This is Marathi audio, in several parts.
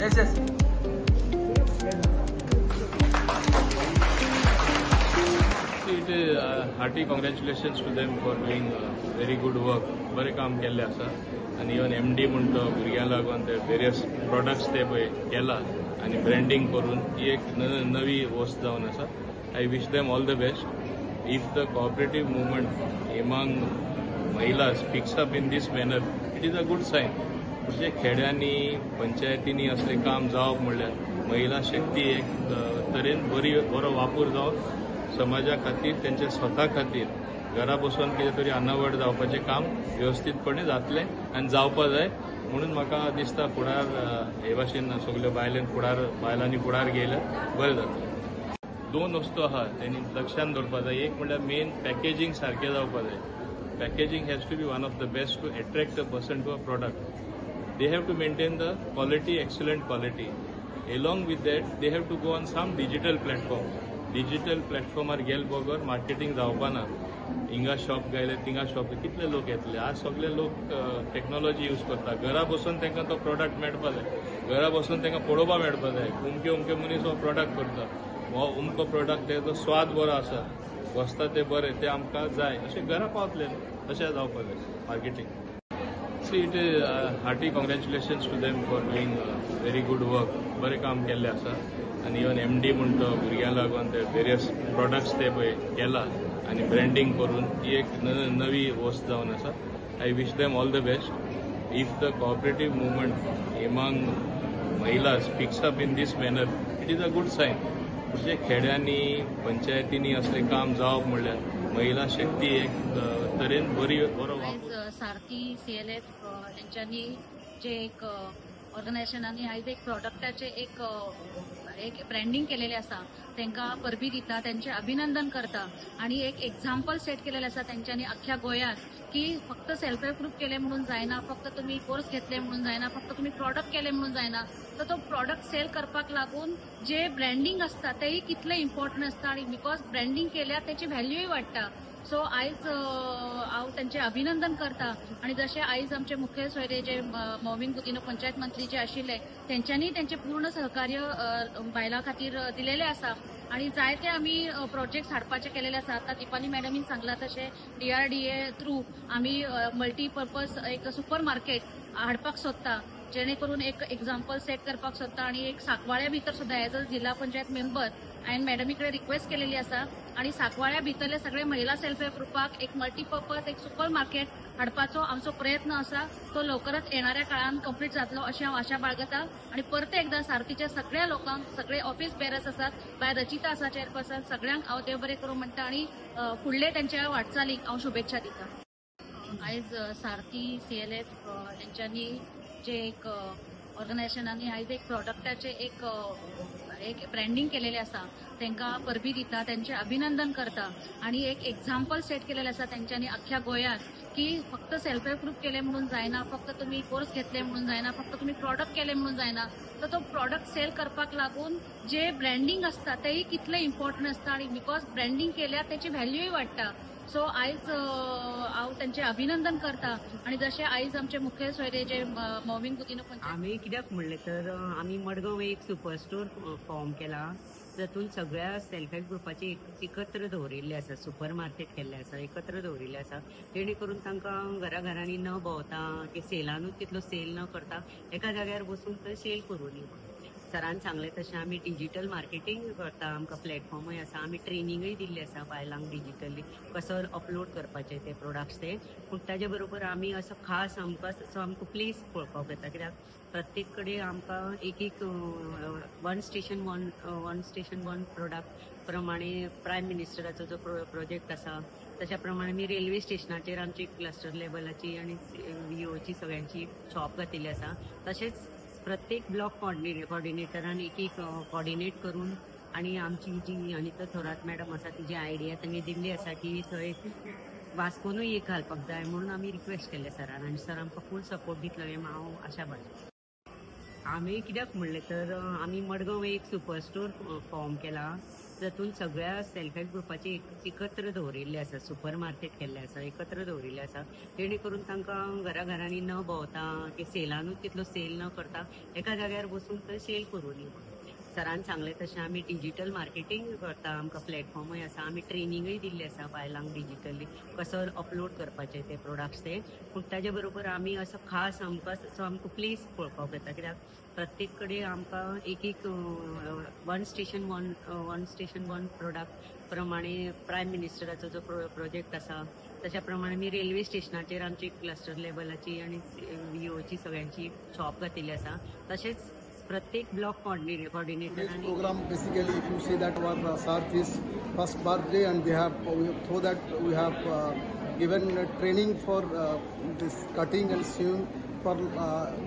Yes, yes. It is hearty congratulations to them for doing very good work. बरे काम केल्ले आसा आनी इवन MD म्हणतो भुरग्यां लागून ते वेरियस प्रोडक्ट्स ते पळय केला आनी ब्रँडिंग करून ही एक नवी वस्त जावन आसा. I wish them all the best. If the cooperative movement among महिलास picks up in these manner it is a good sign. म्हणजे खेड्यांनी पंचायतींनी असले काम जावप म्हणल्यार महिला शक्ती एक तरेन बरो वापर जावन समाजा खातीर त्यांच्या स्वता खातीर घरा बसून कितें तरी अनावड जावपाचें काम व्यवस्थितपणे जातलें आनी जावपा जाय म्हणून म्हाका दिसता फुडार हे भाशेन सगल्यो बायलांनी फुडार घेयल्यार बरें जातलें. दोन वस्तू आहा तेणी लक्षांत दवरपा जाय. एक म्हणल्यार मेन पॅकेजींग सारकें जावपा जाय. Packaging has to be one of the best to attract a person to a product. They have to maintain the quality, excellent quality. Along with that, they have to go on some digital platform. Digital platformar गेल बगर मार्केटिंग जावपाना. हिंगा शॉप गायले तिंगा शॉप कितले लोक येतले. आज सगळे लोक टेक्नॉलॉजी यूज करता. घरा बसून तांकां तो प्रोडक्ट मेळपा जाय. घरा बसून तांकां पळोवपा मेळपा जाय. उमके मनीस हो प्रोडक्ट करता. हो उमको प्रोडक्ट तेजो स्वाद बरो आसा. वस्ता ते बरें ते आमकां जाय अशें घरा पावतले तशें जावपा जाय marketing. It is hearty congratulations to them for doing very good work. बरे काम केल्ले आसा आनी इवन MD म्हणतो भुरग्यां लागून ते वेरियस प्रोडक्ट्स ते पळय केला आनी ब्रँडिंग करून ही एक नवी वस्त जावन आसा. I wish them all the best. If the cooperative movement among महिलास picks up in these manner it is a good sign. म्हणजे खेड्यांनी पंचायतींनी असले काम जावप म्हणल्यार महिला शक्ती एक तरेन बरो वापर. सारथी CLF यांच्यानी जे एक ऑर्गनायझेशनांनी आयज एक प्रॉडक्टाचे एक ब्रँडिंग केलेले आसा तांकां परबी दिता, त्यांचे अभिनंदन करता आणि एक एक्झाम्पल सेट केलेले आसा त्यांच्यानी अख्ख्या गोंयांत की फक्त सेल्फ हेल्प ग्रुप केले म्हणून जायना, फक्त तुम्ही कोर्स घेतले म्हणून जायना, फक्त तुम्ही प्रॉडक्ट केले म्हणून जायना, तर तो प्रॉडक्ट सेल करपाक लागून जे ब्रँडिंग असता तेही कितले इम्पॉर्टंट असता आणि बिकॉज ब्रँडिंग केल्यार त्याची व्हॅल्यूय वाडटा. सो आयज हांव त्यांचे अभिनंदन करता आणि जसे आयज आमचे मुखेल सोयरे जे मोविन गुदिनो पंचायत मंत्री जे आशिल्ले त्यांच्यानी त्यांचे पूर्ण सहकार्य बायलां खातीर दिलेले आसा आणि जायते आमी प्रोजेक्ट्स हाडपाचे केलेले आसा. आता दिपाली मॅडमीन सांगला तशें DRDA थ्रू आमी मल्टीपर्पज एक सुपर मार्केट हाडपाक सोदता जेणे करून एक एक्झाम्पल सेट करपाक सोदता आणि एक सांकवाळ्या भितर सुद्धा एज अ जिल्हा पंचायत मेंबर हांवें मॅडमी कडेन रिक्वेस्ट केलेली आसा आणि सांकवाळ्या भितरले सगळे महिला सेल्फ हेल्प ग्रुपाक एक मल्टीपर्पज एक सुपर मार्केट हाडपाचो आमचो प्रयत्न आसा. तो लवकरच येणाऱ्या काळात कंप्लीट जातलो अशी हांव आशा बाळगता आणि परत एकदा सारथीच्या सगळ्या लोकांक सगळे ऑफिस बेरर्स आसात भायर रचिता आसा चेअरपर्सन सगळ्यांक हांव देव बरें करूं म्हणटा आणि फुडले त्यांच्या वाटचालीक हांव शुभेच्छा दिता. आयज सारथी CLF यांच्यानी जे एक ऑर्गनायझेशनांनी आयज एक प्रॉडक्टाचे एक ब्रँडिंग केलेले आसा तांकां परबी दिता, त्यांचे अभिनंदन करता आणि एक एक्झाम्पल सेट केलेले आसा त्यांच्यानी अख्ख्या गोंयांत की फक्त सेल्फ हेल्प ग्रुप केले म्हणून जायना, फक्त तुम्ही कोर्स घेतले म्हणून जायना, फक्त तुम्ही प्रॉडक्ट केले म्हणून जायना, तर तो प्रॉडक्ट सेल करपाक लागून जे ब्रँडिंग असता तेही कितले इम्पॉर्टंट असता आणि बिकॉज ब्रँडिंग केल्यार त्याची व्हॅल्यूय वाडटा. सो आयज हांव त्यांचे अभिनंदन करता आणि जसे आयज आमचे मुखेल सोयरे जे मोविन गुदिनो पंचायत आम्ही कित्याक म्हणले तर आम्ही मडगांव एक सुपर स्टोर फॉर्म केला जातून सगळ्या सेल्फ हेल्प ग्रुपाचे एकत्र दवरिल्ले आसा, सुपर मार्केट केल्ले आसा, एकत्र दवरिल्ले आसा जेणे करून तांकां घराघरांनी न भोंवता की सेलानूच तितलो सेल न करता एका जाग्यार बसून थंय सेल करून सरान सांगले तशें आमी डिजिटल मार्केटींग करता. आमकां प्लॅटफॉर्मूय आसा, आमी ट्रेनिंगूय दिल्ली आसा बायलांक डिजिटली कसो अपलोड करपाचे ते प्रोडक्ट्स ते. पूण ताजे बरोबर आमी असो खास आमकां प्लेस पळोवपाक येता कित्याक प्रत्येक कडेन आमकां एक वन स्टेशन वन प्रोडक्ट प्रमाणे प्रायम मिनिस्टराचो जो प्रोजेक्ट आसा तशा प्रमाणे आमी रेल्वे स्टेशनाचेर आमची क्लस्टर लेवलाची आनी VOची सगळ्यांची शॉप घातिल्ली आसा. तशेंच प्रत्येक ब्लॉक कॉर्डिनेटरान एक कॉर्डिनेट करून आणि आमची जी अनिता थोरात मॅडम आसा तिची आयडिया तांणी दिल्ली आसा की थंय वास्कोनूय एक घालपाक जाय म्हणून आमी रिक्वेस्ट केले सरान आनी सर आमकां फूल सपोर्ट दितलो हें हांव आशा बाळगता. आमी कित्याक म्हणले तर आमी मडगांव एक सुपर स्टोर फॉर्म केला जातून सगळ्या सेल्फ हेल्प ग्रुपाचे एकत्र दवरिल्ले आसा, सुपर मार्केट केल्ले आसा, एकत्र दवरिल्ले आसा, जेणे करून तांकां घराघरांनी न भोंवता की सेलानूच तितलो सेल न करता एका जाग्यार बसून थंय सेल करूनी. सरान सांगलें तशें आमी डिजिटल मार्केटींग करता, आमकां प्लॅटफॉर्मूय आसा, आमी ट्रेनिंगूय दिल्ली आसा बायलांक डिजिटली कसो अपलोड करपाचे ते प्रोडक्ट्स ते. पूण ताजे बरोबर आमी असो खास आमकां प्लेस पळोवपाक येता, कित्याक प्रत्येक कडेन आमकां एक वन स्टेशन वन प्रोडक्ट प्रमाणे प्रायम मिनिस्टराचो जो प्रोजेक्ट आसा तशा प्रमाणे आमी रेल्वे स्टेशनाचेर आमची क्लस्टर लेवलाची आनी व्हीओची सगळ्यांची शॉप घातिल्ली आसा. तशेंच प्रत्येक block coordinator This program basically, if you see that our Sarth is first birthday, and through that we have given training for this cutting and sewing for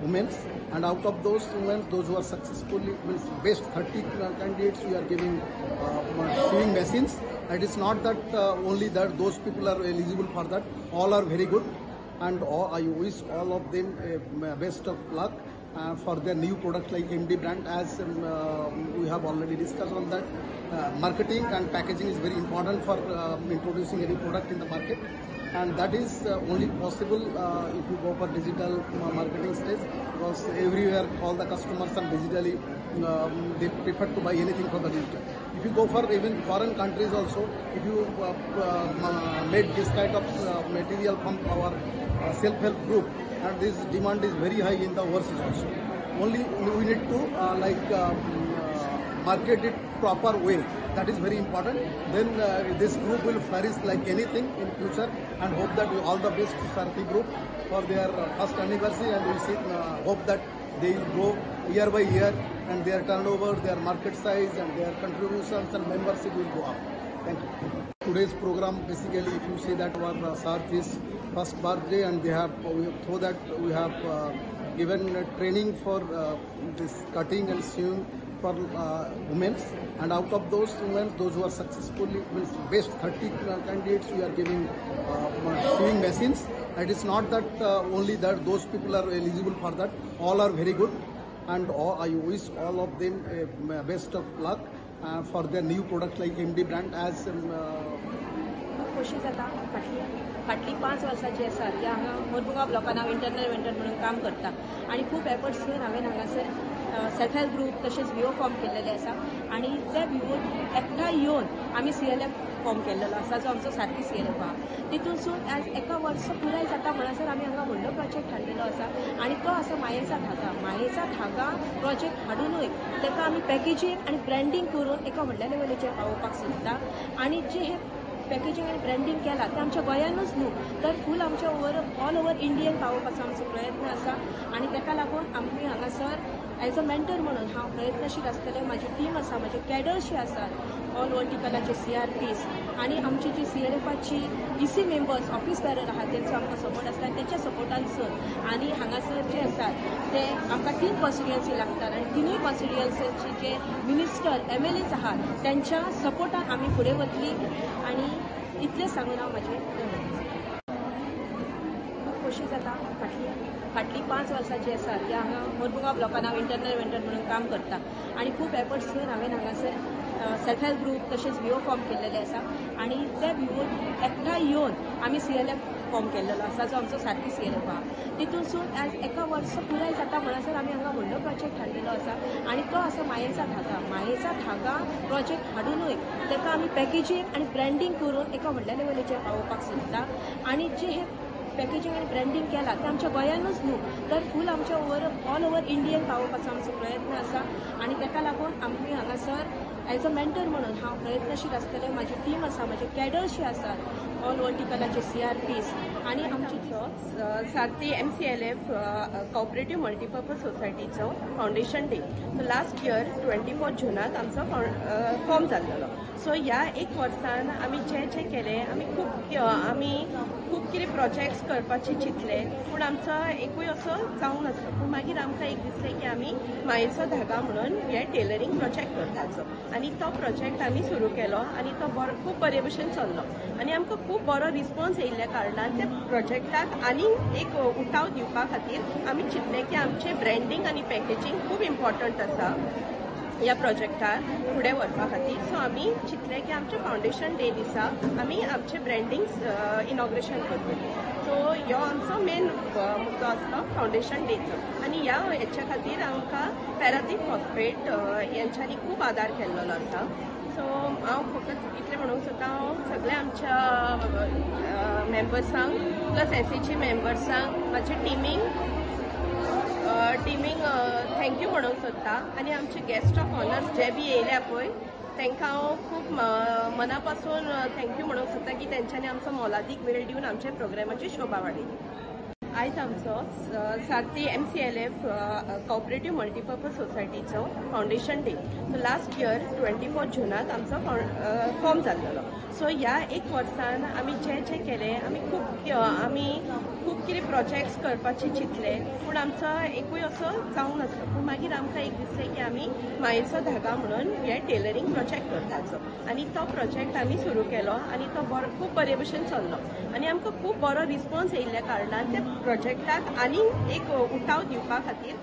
women, and out of those women, those who are successfully best 30 candidates, we are giving sewing machines. And it's not that only that those people are eligible for that. All are very good, and I wish all of them best of luck. For their new product like MD brand, as we have already discussed on that. Marketing and packaging is very important for introducing any product in the market, and that is only possible if you go for digital marketing stage, because everywhere all the customers are digitally, they prefer to buy anything from the digital. If you go for even foreign countries also, if you made this kind of material from our self-help group, and this demand is very high in the overseas also. Only we need to market it proper way. That is very important. Then this group will flourish like anything in future, and hope that all the best to Sarthi group for their first anniversary, and we hope that they will grow year by year, and their turnover, their market size, and their contributions and membership will go up. Thank you. Today's program basically, if you see that our Sarth is first birthday, and through that we have given training for this cutting and sewing for women, and out of those women, those who are successfully best 30 candidates, we are giving sewing machines. And it's not that only that those people are eligible for that. All are very good, and I wish all of them best of luck for their new product like MD brand, as कशी जाता फाटली 5 वर्सांची आसा ती हांगा मोरमुगांव ब्लॉकान हांव इंटरनल वेंडर म्हणून काम करता, आनी खूब एफर्ट्स घेवन हांवें हांगासर सेल्फ हेल्प ग्रुप तशेंच व्हीओ फॉर्म केल्लेले आसा, आनी त्या व्हीओ एकठांय येवन आमी CLF फॉर्म केल्लो आसा, जो आमचो सारकी CLF आहा. तितूनसून आज एका वर्स पुराय जाता म्हणसर आमी हांगा व्हडलो प्रोजेक्ट हाडलेलो आसा, आनी तो आसा मायेचा धागा प्रोजेक्ट हाडूनय ताका आमी पॅकेजींग आनी ब्रँडींग करून एका व्हडल्या लेवलीचेर पावोवपाक सोदता. आनी जे हे पॅकेजींग आनी ब्रँडींग केला ते आमच्या गोंयानूच न्हू तर फूल आमच्या ऑल ओवर इंडियन पावोवपाचो आमचो प्रयत्न आसा, आनी ताका लागून आमी हांगासर एज अ मेंटर म्हणून हांव प्रयत्नशील आसतलें. म्हाजी टीम आसा, म्हाजे कॅडर्स जे आसात ऑल वर्टिकलाचे CRPs, आनी आमची जी CLFची EC मेंबर्स ऑफिस बॅरर आहात तेंचो आमकां सपोर्ट आसता, तेच्या सपोर्टानसून आनी हांगासर जे आसात ते आमकां 3 कॉन्स्टिट्युएन्सी लागतात, आनी 3 कॉन्स्टिट्युएन्सीचे जे मिनिस्टर MLAs आहात त्यांच्या सपोर्टान आमी फुडें वतली. आनी इतलें सांगून हांव म्हाजें कशी जाता फाटली 5 वर्सांची आसा ती हांगा मोरमुगांव ब्लॉकान हांव इंटरनल वेंडर म्हणून काम करता, आनी खूब एफर्ट्स घेवन हांवें हांगासर सेल्फ हेल्प ग्रुप तशेंच व्हीओ फॉर्म केल्लेले आसा, आनी त्या व्हीओ एकठांय येवन आमी CLF फॉर्म केल्लो आसा, जो आमचो सारकी CLF आहा. तितूनसून आज एका वर्स पुराय जाता म्हणसर आमी हांगा व्हडलो प्रोजेक्ट हाडलेलो आसा, आनी तो आसा मायेचा धागा प्रोजेक्ट हाडूनय ताका आमी पॅकेजींग आनी ब्रँडींग करून एका व्हडल्या लेवलीचेर पावोवपाक सोदता. आनी जे हे पॅकेजींग आनी ब्रँडींग केला ते आमच्या गोंयानूच न्हू तर फूल आमच्या ऑल ओवर इंडियन पावोवपाचो आमचो प्रयत्न आसा, आनी ताका लागून आमी हांगासर एज अ मेंटर म्हणून हांव प्रयत्नशील आसतलें. म्हाजी टीम आसा, म्हाजे कॅडर्स जे आसात ऑल वर्टिकलाचे CRPs, आनी आमची सारथी MCLF कॉपरेटिव्ह मल्टीपर्पज सोसायटीचो foundation day. So last year 24 जुनाक आमचो फॉर्म जाल्लो. सो ह्या 1 वर्सान आमी जे केलें आमी खूब कितें प्रोजेक्ट्स करपाचे चिंतले, पूण आमचो एकूय असो जावंक नासलो. पूण मागीर आमकां एक दिसलें की आमी मायेचो धागा म्हणून हे टेलरींग प्रोजेक्ट करपाचो, आनी तो प्रोजेक्ट आमी सुरू केलो, आनी तो खूब बरे भशेन चल्लो, आनी आमकां खूब बरो रिस्पॉन्स येयल्ल्या कारणान त्या प्रोजेक्टाक आनी एक उठाव दिवपा खातीर आमी चिंतलें की आमचें ब्रँडींग आनी पॅकेजींग खूब इम्पॉर्टंट आसा. ह्या प्रोजेक्टार फुडें व्हरपा खातीर. सो आमी चिंतलें की आमचे फावंडेशन डे दिसा आमी आमचे ब्रँडिंग इनॉग्रेशन करतली. सो ह्यो आमचो मेन मुद्दो आसलो फावंडेशन डेचो. आनी ह्या हेच्या खातीर आमकां पॅराथीक फॉस्फेट यांच्यांनी खूब आदार केल्लो आसा. सो हांव फकत इतलें म्हणूंक सोदतां, हांव सगळ्या आमच्या मेंबर्सांक प्लस एसीची मेंबर्सांक म्हाजे टिमींग थँक्यू म्हणूंक सोदता. आनी आमचे गेस्ट ऑफ ऑनर्स जे बी येयल्या पळय तांकां हांव खूब मना पासून थँक्यू म्हणूंक सोदता की तेंच्यांनी आमचो मोलादीक वेळ दिवन आमच्या प्रोग्रामाची शोभा वाडयली. आयज आमचो सारथी MCLF कॉपरेटिव्ह मल्टीपर्पज सोसायटीचो foundation day. So last year 24 जुनाक आमचो फॉर्म जाल्लो. सो ह्या एक वर्सान आमी जे केलें, आमी खूब कितें प्रोजेक्ट्स करपाचे चिंतले, पूण आमचो एकूय असो जावंक नासलो. पूण मागीर आमकां एक दिसलें की आमी मायेचो धागा म्हणून हे टेलरींग प्रोजेक्ट करपाचो. आनी तो प्रोजेक्ट आमी सुरू केलो आनी तो खूब बरे भशेन चल्लो. आनी आमकां खूब बरो रिस्पॉन्स येयल्ल्या कारणान त्या प्रोजेक्टाक आनी एक उठाव दिवपा खातीर